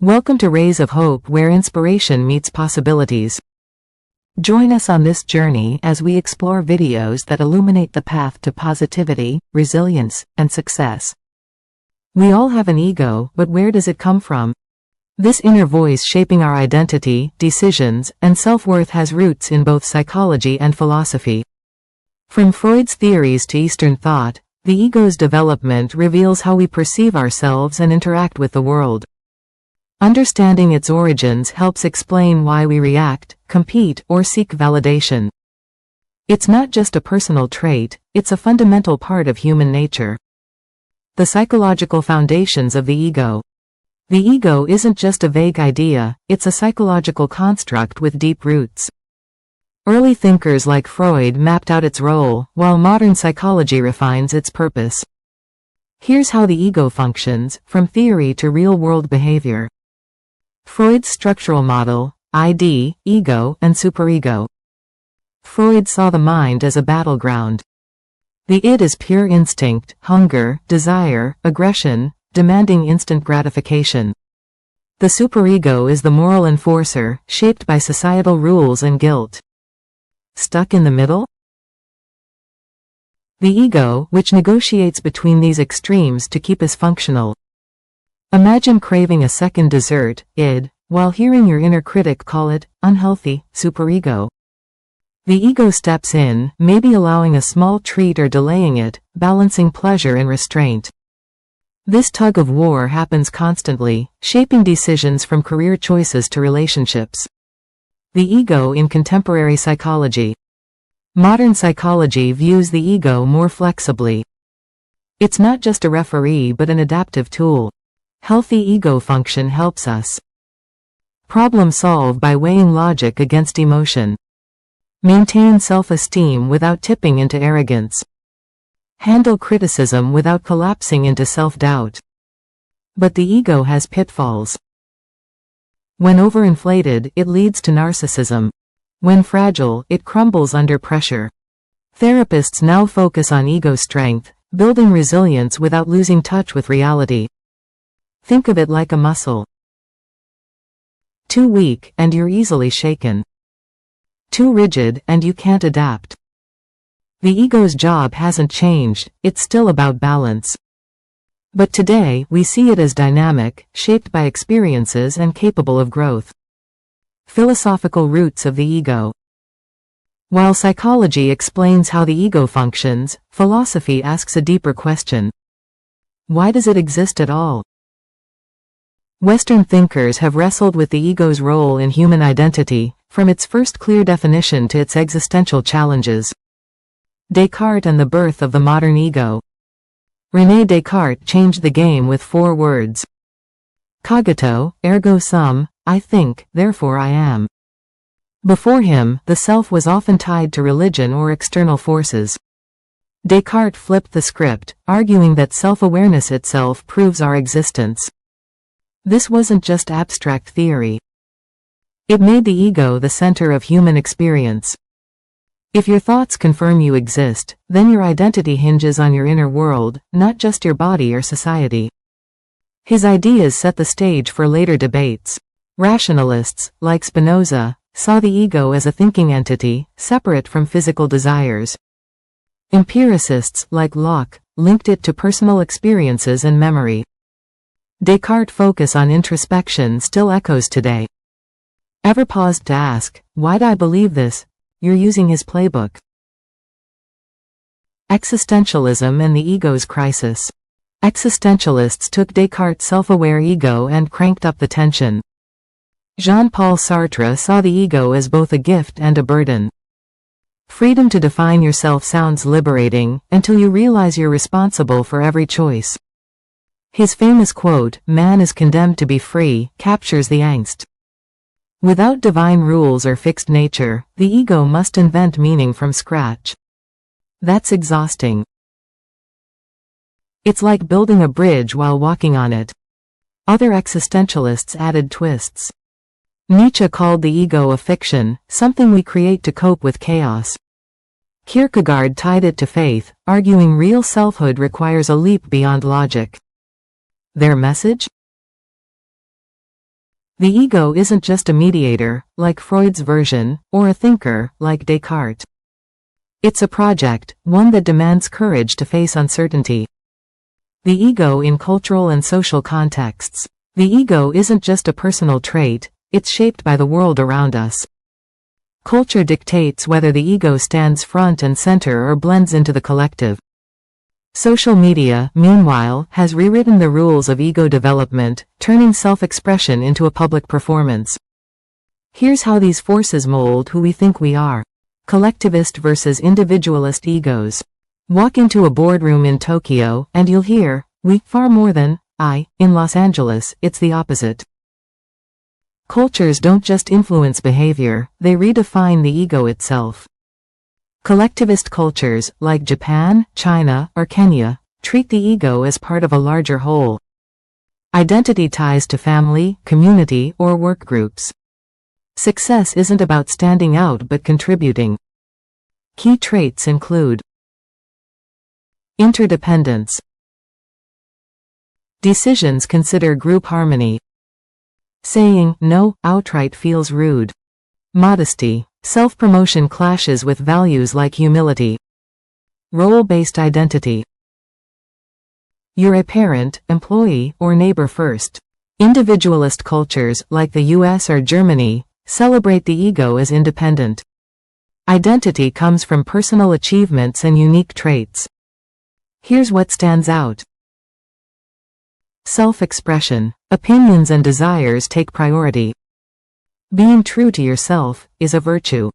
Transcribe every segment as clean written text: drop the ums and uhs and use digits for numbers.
Welcome to Rays of Hope, where inspiration meets possibilities. Join us on this journey as we explore videos that illuminate the path to positivity, resilience, and success. We all have an ego, but where does it come from? This inner voice shaping our identity, decisions, and self-worth has roots in both psychology and philosophy. From Freud's theories to Eastern thought, the ego's development reveals how we perceive ourselves and interact with the world. Understanding its origins helps explain why we react, compete, or seek validation. It's not just a personal trait, it's a fundamental part of human nature. The psychological foundations of the ego. The ego isn't just a vague idea, it's a psychological construct with deep roots. Early thinkers like Freud mapped out its role, while modern psychology refines its purpose. Here's how the ego functions, from theory to real-world behavior. Freud's structural model, ID, ego, and superego. Freud saw the mind as a battleground. The id is pure instinct, hunger, desire, aggression, demanding instant gratification. The superego is the moral enforcer, shaped by societal rules and guilt. Stuck in the middle? The ego, which negotiates between these extremes to keep us functional. Imagine craving a second dessert, id, while hearing your inner critic call it unhealthy, superego. The ego steps in, maybe allowing a small treat or delaying it, balancing pleasure and restraint. This tug of war happens constantly, shaping decisions from career choices to relationships. The ego in contemporary psychology. Modern psychology views the ego more flexibly. It's not just a referee but an adaptive tool. Healthy ego function helps us problem solve by weighing logic against emotion. Maintain self-esteem without tipping into arrogance. Handle criticism without collapsing into self-doubt. But the ego has pitfalls. When overinflated, it leads to narcissism. When fragile, it crumbles under pressure. Therapists now focus on ego strength, building resilience without losing touch with reality. Think of it like a muscle. Too weak, and you're easily shaken. Too rigid, and you can't adapt. The ego's job hasn't changed, it's still about balance. But today, we see it as dynamic, shaped by experiences and capable of growth. Philosophical roots of the ego. While psychology explains how the ego functions, philosophy asks a deeper question. Why does it exist at all? Western thinkers have wrestled with the ego's role in human identity, from its first clear definition to its existential challenges. Descartes and the birth of the modern ego. René Descartes changed the game with 4 words. Cogito, ergo sum, I think, therefore I am. Before him, the self was often tied to religion or external forces. Descartes flipped the script, arguing that self-awareness itself proves our existence. This wasn't just abstract theory. It made the ego the center of human experience. If your thoughts confirm you exist, then your identity hinges on your inner world, not just your body or society. His ideas set the stage for later debates. Rationalists, like Spinoza, saw the ego as a thinking entity, separate from physical desires. Empiricists, like Locke, linked it to personal experiences and memory. Descartes' focus on introspection still echoes today. Ever paused to ask, why'd I believe this? You're using his playbook. Existentialism and the ego's crisis. Existentialists took Descartes' self-aware ego and cranked up the tension. Jean-Paul Sartre saw the ego as both a gift and a burden. Freedom to define yourself sounds liberating, until you realize you're responsible for every choice. His famous quote, "Man is condemned to be free," captures the angst. Without divine rules or fixed nature, the ego must invent meaning from scratch. That's exhausting. It's like building a bridge while walking on it. Other existentialists added twists. Nietzsche called the ego a fiction, something we create to cope with chaos. Kierkegaard tied it to faith, arguing real selfhood requires a leap beyond logic. Their message? The ego isn't just a mediator, like Freud's version, or a thinker, like Descartes. It's a project, one that demands courage to face uncertainty. The ego in cultural and social contexts. The ego isn't just a personal trait, it's shaped by the world around us. Culture dictates whether the ego stands front and center or blends into the collective. Social media, meanwhile, has rewritten the rules of ego development, turning self-expression into a public performance. Here's how these forces mold who we think we are. Collectivist versus individualist egos. Walk into a boardroom in Tokyo, and you'll hear, "we," far more than, "I." In Los Angeles, it's the opposite. Cultures don't just influence behavior, they redefine the ego itself. Collectivist cultures, like Japan, China, or Kenya, treat the ego as part of a larger whole. Identity ties to family, community, or work groups. Success isn't about standing out but contributing. Key traits include interdependence. Decisions consider group harmony. Saying no outright feels rude. Modesty. Self-promotion clashes with values like humility. Role-based identity. You're a parent, employee, or neighbor first. Individualist cultures, like the US or Germany, celebrate the ego as independent. Identity comes from personal achievements and unique traits. Here's what stands out. Self-expression. Opinions and desires take priority. Being true to yourself is a virtue.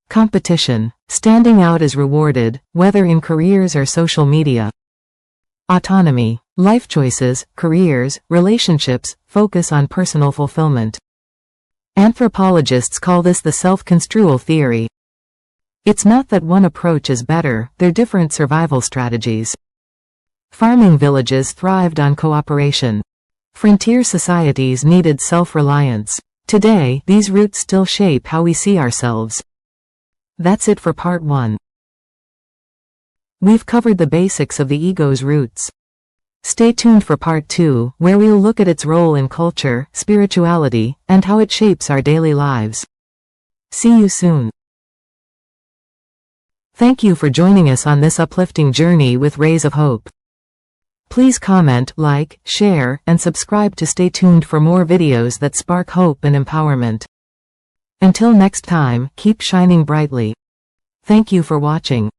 Competition. Standing out is rewarded, whether in careers or social media. Autonomy. Life choices, careers, relationships, focus on personal fulfillment. Anthropologists call this the self-construal theory. It's not that one approach is better, they're different survival strategies. Farming villages thrived on cooperation. Frontier societies needed self-reliance. Today, these roots still shape how we see ourselves. That's it for part 1. We've covered the basics of the ego's roots. Stay tuned for part 2, where we'll look at its role in culture, spirituality, and how it shapes our daily lives. See you soon. Thank you for joining us on this uplifting journey with Rays of Hope. Please comment, like, share, and subscribe to stay tuned for more videos that spark hope and empowerment. Until next time, keep shining brightly. Thank you for watching.